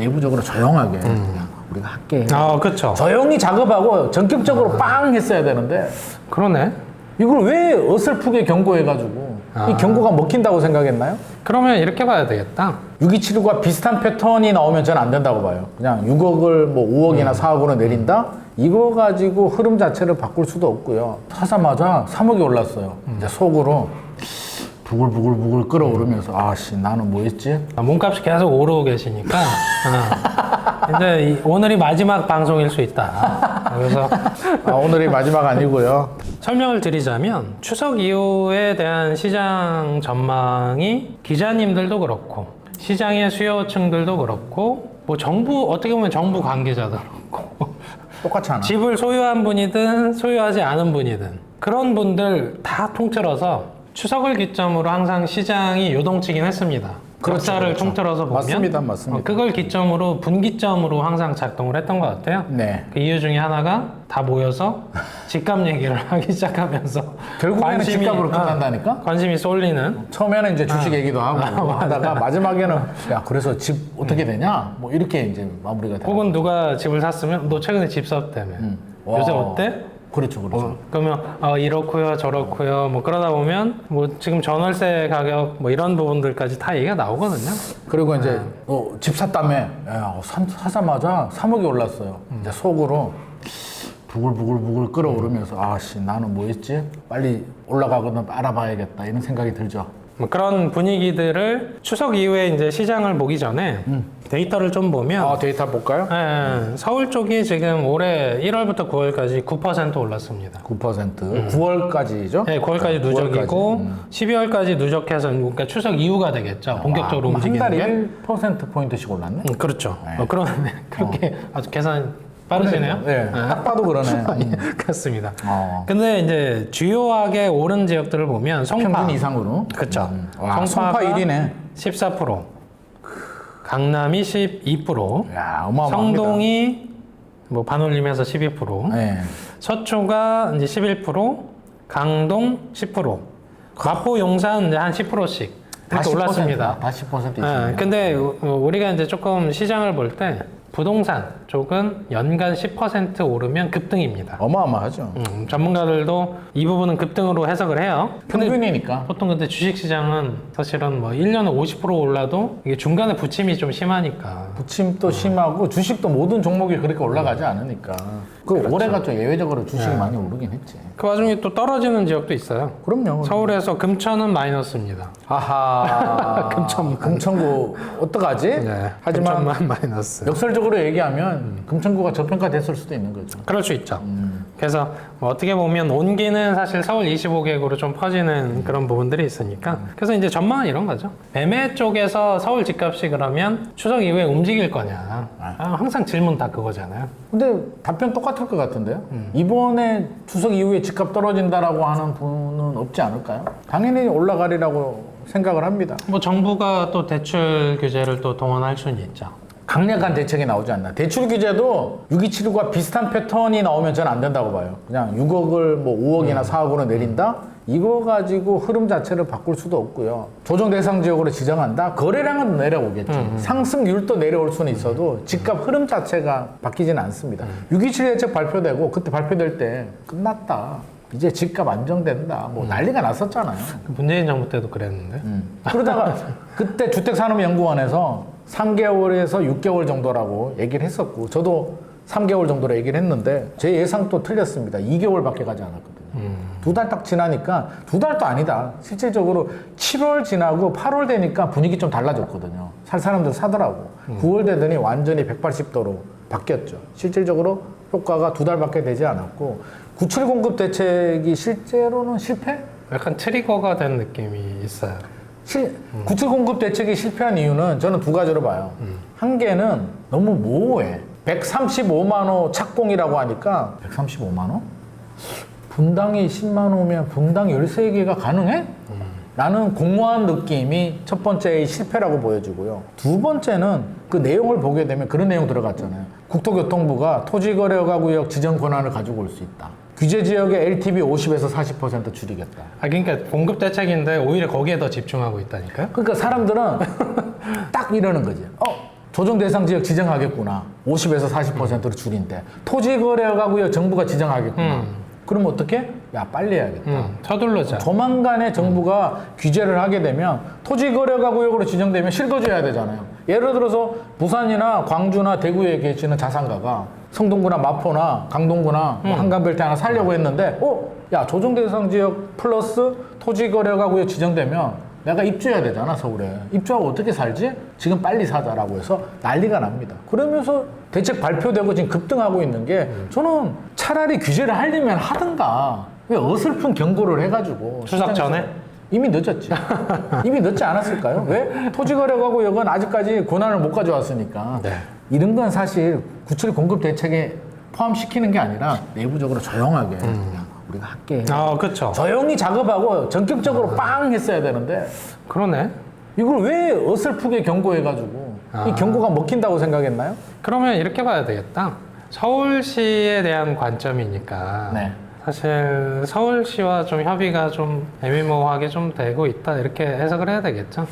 내부적으로 조용하게 그냥 우리가 할게. 그쵸. 조용히 작업하고 전격적으로 빵 했어야 되는데 그러네. 이걸 왜 어설프게 경고해가지고 이 경고가 먹힌다고 생각했나요? 그러면 이렇게 봐야 되겠다. 6279가 비슷한 패턴이 나오면 저는 안 된다고 봐요. 그냥 6억을 뭐 5억이나 4억으로 내린다? 이거 가지고 흐름 자체를 바꿀 수도 없고요. 사자마자 3억이 올랐어요. 이제 속으로 부글부글 끓어오르면서 아씨 나는 뭐 했지? 몸값이 계속 오르고 계시니까 이제 오늘이 마지막 방송일 수 있다. 그래서 오늘이 마지막 아니고요. 설명을 드리자면 추석 이후에 대한 시장 전망이 기자님들도 그렇고 시장의 수요층들도 그렇고 뭐 정부 어떻게 보면 정부 관계자도 그렇고 똑같지 않아? 집을 소유한 분이든 소유하지 않은 분이든 그런 분들 다 통틀어서 추석을 기점으로 항상 시장이 요동치긴 했습니다. 역사를 통틀어서 보면 맞습니다. 그걸 기점으로 분기점으로 항상 작동을 했던 것 같아요. 네. 그 이유 중에 하나가 다 모여서 집값 얘기를 하기 시작하면서 결국에는 집값으로 끝난다니까? 관심이 쏠리는. 처음에는 이제 주식 얘기도 하고 하다가 마지막에는 야 그래서 집 어떻게 되냐? 뭐 이렇게 이제 마무리가 돼요. 혹은 누가 집을 샀으면 너 최근에 집 샀다며. 요새 어때? 그렇죠. 그러면 이렇고요 저렇고요 뭐 그러다 보면 뭐 지금 전월세 가격 뭐 이런 부분들까지 다 얘기가 나오거든요. 그리고 이제 집 샀다며 야, 사자마자 3억이 올랐어요. 이제 속으로 부글부글 끓어오르면서 아씨 나는 뭐 했지? 빨리 올라가거든 알아봐야겠다 이런 생각이 들죠. 뭐 그런 분위기들을 추석 이후에 이제 시장을 보기 전에 데이터를 좀 보면 데이터 볼까요? 서울 쪽이 지금 올해 1월부터 9월까지 9% 올랐습니다. 9%. 9월까지죠? 네, 9월까지 누적이고 12월까지 누적해서 그러니까 추석 이후가 되겠죠. 본격적으로 움직이는 한 게. 달에 1%포인트씩 올랐네? 그렇죠. 그러네. 그렇게 아주 계산 빠르시네요. 네, 딱 봐도 그러네. 그렇습니다. 근데 이제 주요하게 오른 지역들을 보면 성파 평균 이상으로. 그렇죠. 성파 1위네. 14%, 강남이 12%, 야, 어마어마합니다. 성동이 뭐 반올림해서 12%, 네. 서초가 이제 11%, 강동 10%, 마포 용산 이제 한 10%씩 이렇게 올랐습니다. 다 10% 이상. 근데 우리가 이제 조금 시장을 볼 때 부동산 쪽은 연간 10% 오르면 급등입니다. 어마어마하죠. 전문가들도 이 부분은 급등으로 해석을 해요. 근데 평균이니까. 보통 근데 주식시장은 사실은 뭐 1년에 50% 올라도 이게 중간에 부침이 좀 심하니까. 부침도 심하고 주식도 모든 종목이 그렇게 올라가지 않으니까. 그렇죠. 올해가 좀 예외적으로 주식이 많이 오르긴 했지. 그 와중에 또 떨어지는 지역도 있어요. 그럼요. 서울에서 금천은 마이너스입니다. 아하. 금천구 어떡하지? 네, 하지만 금천만 마이너스. 역설적으로 얘기하면 금천구가 저평가됐을 수도 있는 거죠. 그럴 수 있죠. 그래서 뭐 어떻게 보면 온기는 사실 서울 25개구로 좀 퍼지는 그런 부분들이 있으니까 그래서 이제 전망은 이런 거죠. 매매 쪽에서 서울 집값이 그러면 추석 이후에 움직일 거냐. 항상 질문 다 그거잖아요. 근데 답변 똑같을 것 같은데요? 이번에 추석 이후에 집값 떨어진다라고 하는 분은 없지 않을까요? 당연히 올라가리라고 생각을 합니다. 뭐 정부가 또 대출 규제를 또 동원할 수는 있죠. 강력한 대책이 나오지 않나. 대출 규제도 6279가 비슷한 패턴이 나오면 저는 안 된다고 봐요. 그냥 6억을 뭐 5억이나 4억으로 내린다? 이거 가지고 흐름 자체를 바꿀 수도 없고요. 조정 대상 지역으로 지정한다? 거래량은 내려오겠죠. 상승률도 내려올 수는 있어도 집값 흐름 자체가 바뀌지는 않습니다. 627 대책 발표되고 그때 발표될 때 끝났다. 이제 집값 안정된다. 뭐 난리가 났었잖아요. 문재인 정부 때도 그랬는데. 그러다가 그때 주택산업연구원에서 3개월에서 6개월 정도라고 얘기를 했었고 저도 3개월 정도로 얘기를 했는데 제 예상도 틀렸습니다. 2개월밖에 가지 않았거든요. 2달 딱 지나니까 2달도 아니다. 실질적으로 7월 지나고 8월 되니까 분위기 좀 달라졌거든요. 살 사람들 사더라고. 9월 되더니 완전히 180도로 바뀌었죠. 실질적으로 효과가 2달밖에 되지 않았고 97 공급 대책이 실제로는 실패? 약간 트리거가 된 느낌이 있어요. 97 공급 대책이 실패한 이유는 저는 두 가지로 봐요. 한 개는 너무 모호해. 135만 호 착공이라고 하니까 135만 호? 분당이 10만 호면 분당 13개가 가능해? 라는 공허한 느낌이 첫 번째의 실패라고 보여지고요. 두 번째는 그 내용을 보게 되면 그런 내용 들어갔잖아요. 국토교통부가 토지거래허가구역 지정 권한을 가지고 올 수 있다. 규제 지역의 LTV 50에서 40% 줄이겠다. 그러니까 공급 대책인데 오히려 거기에 더 집중하고 있다니까요? 그러니까 사람들은 딱 이러는 거지. 조정 대상 지역 지정하겠구나. 50에서 40%로 줄인대. 토지 거래가고요 정부가 지정하겠구나. 그러면 어떻게? 야 빨리 해야겠다. 서둘러자. 조만간에 정부가 규제를 하게 되면 토지 거래가 구역으로 지정되면 실거주해야 되잖아요. 예를 들어서 부산이나 광주나 대구에 계시는 자산가가 성동구나 마포나 강동구나 뭐 한강벨트 하나 살려고 했는데 야 조정 대상 지역 플러스 토지 거래가 구역 지정되면 내가 입주해야 되잖아 서울에. 입주하고 어떻게 살지? 지금 빨리 사자라고 해서 난리가 납니다. 그러면서 대책 발표되고 지금 급등하고 있는 게 저는 차라리 규제를 하려면 하든가 왜 어설픈 경고를 해가지고 추석 전에? 이미 늦었지. 이미 늦지 않았을까요? 왜? 토지거래가 구역은 아직까지 권한을 못 가져왔으니까 네. 이런 건 사실 구출 공급 대책에 포함시키는 게 아니라 내부적으로 조용하게 그냥 우리가 할게. 그렇죠. 조용히 작업하고 전격적으로 빵 했어야 되는데 그러네. 이걸 왜 어설프게 경고해가지고 이 경고가 먹힌다고 생각했나요? 그러면 이렇게 봐야 되겠다. 서울시에 대한 관점이니까 네. 사실 서울시와 좀 협의가 좀 애매모호하게 좀 되고 있다 이렇게 해석을 해야 되겠죠.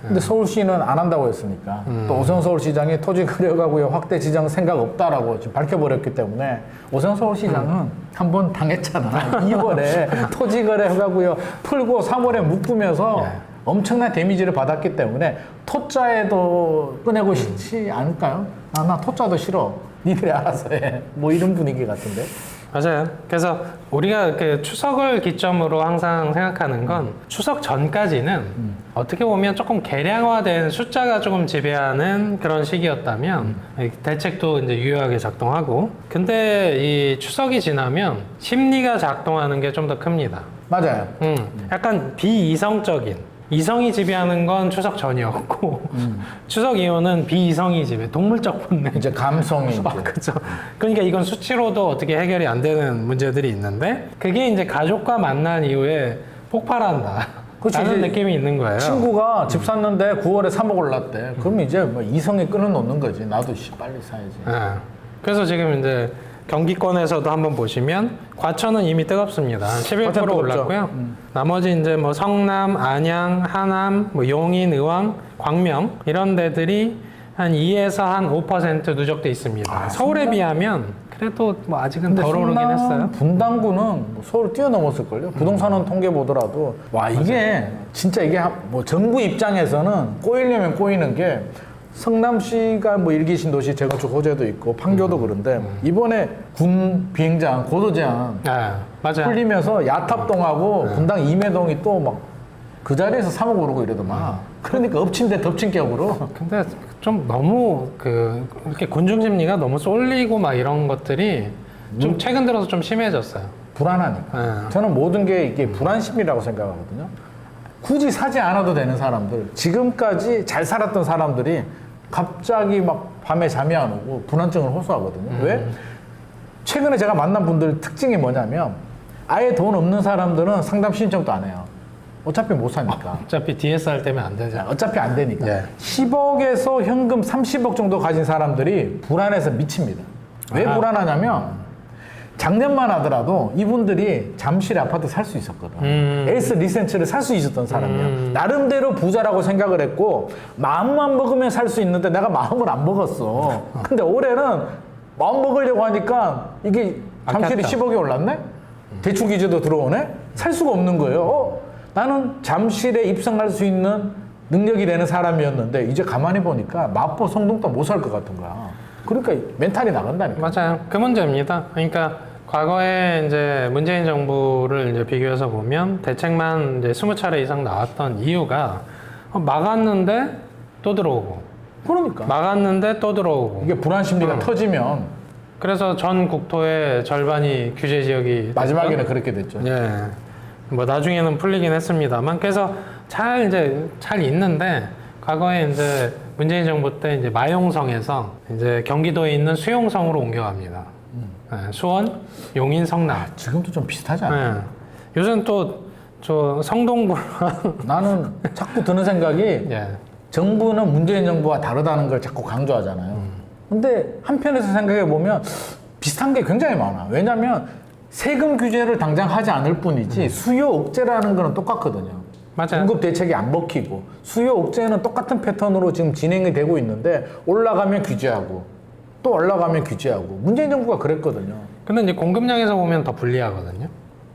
근데 서울시는 안 한다고 했으니까 또 오세훈 서울시장이 토지 거래가구요 확대 지정 생각 없다라고 지금 밝혀버렸기 때문에 오세훈 서울시장은 한 번 당했잖아. 2월에 토지 거래가구요 풀고 3월에 묶으면서 엄청난 데미지를 받았기 때문에 토자에도 꺼내고 싶지 않을까요? 나 토자도 싫어. 니들이 알아서 해. 뭐 이런 분위기 같은데. 맞아요. 그래서 우리가 그 추석을 기점으로 항상 생각하는 건 추석 전까지는 어떻게 보면 조금 계량화된 숫자가 조금 지배하는 그런 시기였다면 대책도 이제 유효하게 작동하고 근데 이 추석이 지나면 심리가 작동하는 게 좀 더 큽니다. 맞아요. 약간 비이성적인 이성이 지배하는 건 추석 전이었고 추석 이후는 비이성이 지배, 동물적 본능. 이제 감성이 이제. 그렇죠. 그러니까 이건 수치로도 어떻게 해결이 안 되는 문제들이 있는데 그게 이제 가족과 만난 이후에 폭발한다. 라는 이제 느낌이 있는 거예요. 친구가 집 샀는데 9월에 3억 올랐대. 그럼 이제 뭐 이성에 끊어놓는 거지. 나도 빨리 사야지. 그래서 지금 이제 경기권에서도 한번 보시면 과천은 이미 뜨겁습니다. 11% 올랐고요. 나머지 이제 뭐 성남, 안양, 하남, 뭐 용인, 의왕, 광명 이런 데들이 한 2에서 한 5% 누적돼 있습니다. 서울에 비하면 그래도 뭐 아직은 덜 오르긴 했어요. 분당구는 뭐 서울 뛰어넘었을걸요. 부동산원 통계 보더라도 와 이게 진짜 이게 뭐 정부 입장에서는 꼬이려면 꼬이는 게 성남시가 뭐 일기 신도시 재건축 호재도 있고 판교도 그런데 이번에 군 비행장 고도 제한 맞아요. 풀리면서 야탑동하고 분당 임해동이 또 막 그 자리에서 3억 오르고 이러더만. 그러니까 엎친 데 덮친 격으로. 근데 좀 너무 이렇게 군중 심리가 너무 쏠리고 막 이런 것들이 좀 최근 들어서 좀 심해졌어요. 불안하니까. 저는 모든 게 이게 불안심이라고 생각하거든요. 굳이 사지 않아도 되는 사람들, 지금까지 잘 살았던 사람들이 갑자기 막 밤에 잠이 안 오고 불안증을 호소하거든요. 왜? 최근에 제가 만난 분들 특징이 뭐냐면 아예 돈 없는 사람들은 상담 신청도 안 해요. 어차피 못 사니까. 어차피 DSR 때문에 안 되죠. 어차피 안 되니까. 10억에서 현금 30억 정도 가진 사람들이 불안해서 미칩니다. 왜 불안하냐면 작년만 하더라도 이분들이 잠실에 아파트 살 수 있었거든. 에이스 리센츠를 살 수 있었던 사람이야. 나름대로 부자라고 생각을 했고 마음만 먹으면 살 수 있는데 내가 마음을 안 먹었어. 근데 올해는 마음 먹으려고 하니까 이게 잠실이 10억이 올랐네? 대출 규제도 들어오네? 살 수가 없는 거예요. 나는 잠실에 입성할 수 있는 능력이 되는 사람이었는데 이제 가만히 보니까 마포 성동도 못 살 것 같은 거야. 그러니까 멘탈이 나간다니까. 맞아요. 그 문제입니다. 그러니까 과거에 이제 문재인 정부를 이제 비교해서 보면 대책만 이제 20차례 이상 나왔던 이유가 막았는데 또 들어오고. 그러니까. 막았는데 또 들어오고. 이게 불안 심리가 터지면 그래서 전 국토의 절반이 규제 지역이 마지막에는 됐던? 그렇게 됐죠. 예. 뭐 나중에는 풀리긴 했습니다만 그래서 잘 있는데 과거에 이제 문재인 정부 때 이제 마용성에서 이제 경기도에 있는 수용성으로 옮겨갑니다. 수원, 용인, 성남. 지금도 좀 비슷하지 않아요? 요즘 또 저 성동구랑 나는 자꾸 드는 생각이 정부는 문재인 정부와 다르다는 걸 자꾸 강조하잖아요. 근데 한편에서 생각해 보면 비슷한 게 굉장히 많아. 왜냐면 세금 규제를 당장 하지 않을 뿐이지 수요 억제라는 거는 똑같거든요. 맞아요. 공급 대책이 안 먹히고 수요 억제는 똑같은 패턴으로 지금 진행이 되고 있는데 올라가면 규제하고 또 올라가면 규제하고 문재인 정부가 그랬거든요. 근데 이제 공급량에서 보면 더 불리하거든요.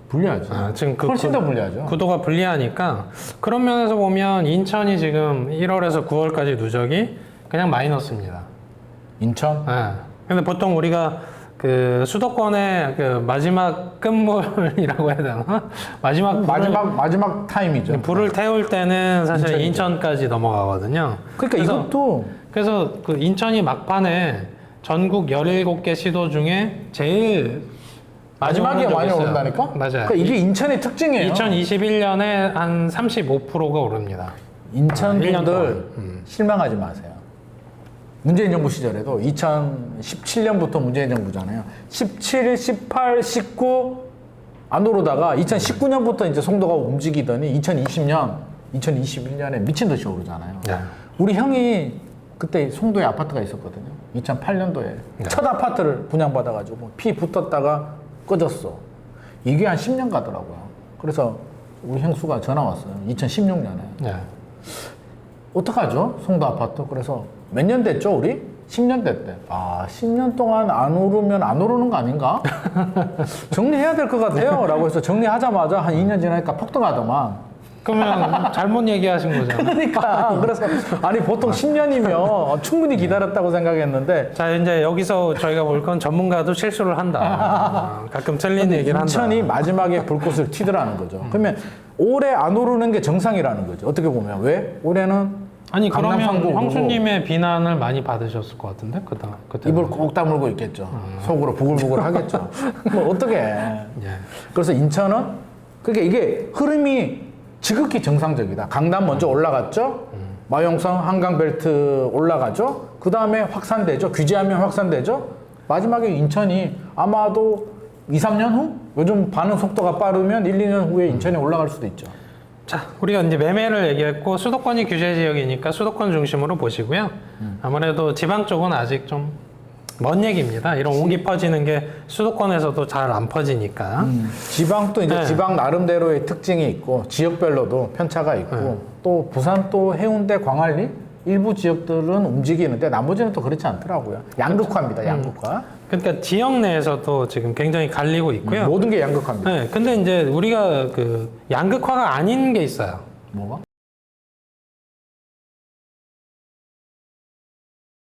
불리하죠. 지금 훨씬 더 불리하죠. 구도가 불리하니까 그런 면에서 보면 인천이 지금 1월에서 9월까지 누적이 그냥 마이너스입니다. 인천? 예. 근데 보통 우리가 그 수도권의 그 마지막 끝물이라고 해야 되나? 마지막 타임이죠. 불을 태울 때는 사실 인천이죠. 인천까지 넘어가거든요. 그러니까 이것도 그래서 그 인천이 막판에 전국 17개 시도 중에 제일 마지막에 많이 있어요. 오른다니까? 맞아요. 그러니까 이게 인천의 특징이에요. 2021년에 한 35%가 오릅니다. 인천 1년 분들 동안. 실망하지 마세요. 문재인 정부 시절에도 2017년부터 문재인 정부잖아요. 17, 18, 19 안 오르다가 2019년부터 이제 송도가 움직이더니 2021년에 미친 듯이 오르잖아요. 네. 우리 형이 그때 송도에 아파트가 있었거든요. 2008년도에 첫 아파트를 분양받아가지고 피 붙었다가 꺼졌어. 이게 한 10년 가더라고요. 그래서 우리 형수가 전화 왔어요. 2016년에. 네. 어떡하죠? 송도 아파트. 그래서 몇 년 됐죠, 우리? 10년 됐대. 아, 10년 동안 안 오르면 안 오르는 거 아닌가? 정리해야 될 것 같아요. 라고 해서 정리하자마자 한 2년 지나니까 폭등하더만. 그러면 잘못 얘기하신 거잖아요. 그러니까. 그래서, 아니, 보통 10년이면 충분히 기다렸다고 생각했는데. 자, 이제 여기서 저희가 볼 건 전문가도 실수를 한다. 가끔 틀린 얘기를 한다. 인천이 마지막에 불꽃을 튀더라는 거죠. 그러면 올해 안 오르는 게 정상이라는 거죠. 어떻게 보면. 왜? 올해는 아니 그러면 강남상도 오르고 형수님의 비난을 많이 받으셨을 것 같은데 그때 입을 꼭 다물고 있겠죠. 속으로 부글부글 하겠죠. 뭐 어떻게 해. 예. 그래서 인천은 그러니까 이게 흐름이 지극히 정상적이다. 강남 먼저 올라갔죠. 마용성 한강벨트 올라가죠. 그 다음에 확산되죠. 규제하면 확산되죠. 마지막에 인천이 아마도 2, 3년 후? 요즘 반응 속도가 빠르면 1, 2년 후에 인천이 올라갈 수도 있죠. 자, 우리가 이제 매매를 얘기했고 수도권이 규제 지역이니까 수도권 중심으로 보시고요. 아무래도 지방 쪽은 아직 좀 먼 얘기입니다. 이런 옹기 퍼지는 게 수도권에서도 잘 안 퍼지니까. 지방도 이제 네. 지방 나름대로의 특징이 있고 지역별로도 편차가 있고 네. 또 부산 또 해운대 광안리 일부 지역들은 움직이는데 나머지는 또 그렇지 않더라고요. 양극화입니다. 양극화. 그러니까 지역 내에서도 지금 굉장히 갈리고 있고요. 모든 게 양극화입니다. 네, 근데 이제 우리가 그 양극화가 아닌 게 있어요. 뭐가?